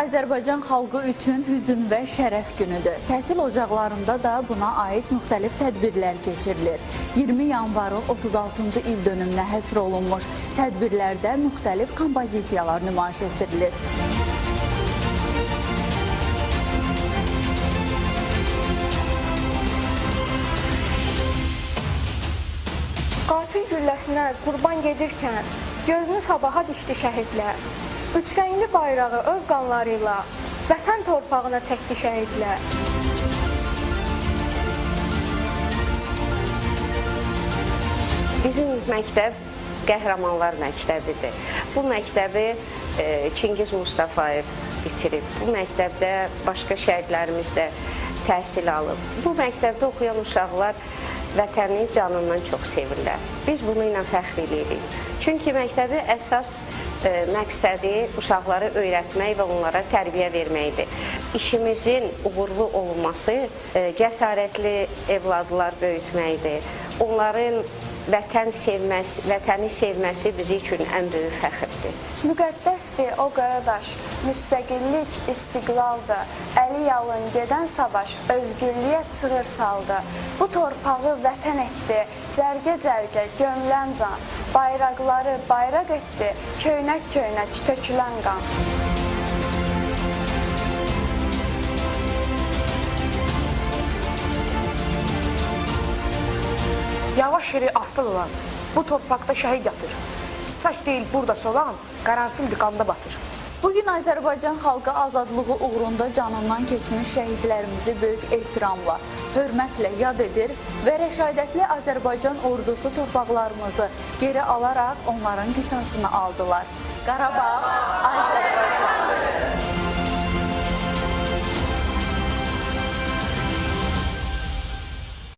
Azərbaycan xalqı üçün hüzün və şərəf günüdür. Təhsil ocaqlarında da buna aid müxtəlif tədbirlər keçirilir. 20 yanvarın 36-cı il dönümünə həsr olunmuş tədbirlərdə müxtəlif kompozisiyalar nümayiş etdirilir. Qatil gülləsinə qurban gedirkən gözünü sabaha dikdi şəhidlər. Üçrəngli bayrağı öz qanlarıyla vətən torpağına çəkdi şəhidlər. Bizim məktəb qəhrəmanlar məktəbidir. Bu məktəbi Çingiz Mustafayev bitirib. Bu məktəbdə başqa şəhidlərimiz də təhsil alıb. Bu məktəbdə oxuyan uşaqlar vətəni canından çox sevirlər. Biz bunu ilə fəxr edirik. Çünki məktəbi əsas məqsədi uşaqları öyrətmək və onlara tərbiyə verməkdir. İşimizin uğurlu olması cəsarətli evladlar böyütməkdir. Onların vətəni sevməsi bizi üçün ən böyük fəxrdir. Müqəddəsdir o qaradaş, müstəqillik istiqlaldır. Əli yalın gedən savaş özgürlüyə çığır saldı. Bu torpağı vətən etdi, cərgə-cərgə gömülən can. Bayraqları bayraq etdi, köynək-köynək tökülən qan. Yavaş yeri asıl olan bu torpaqda şəhid yatır. Saç deyil burada solan, qaranfildir qanda batır. Bugün Azərbaycan xalqı azadlığı uğrunda canından keçmiş şəhidlərimizi böyük ehtiramla, hörmətlə yad edir və rəşadətli Azərbaycan ordusu torpaqlarımızı geri alaraq onların qisasını aldılar. Qarabağ Azərbaycan.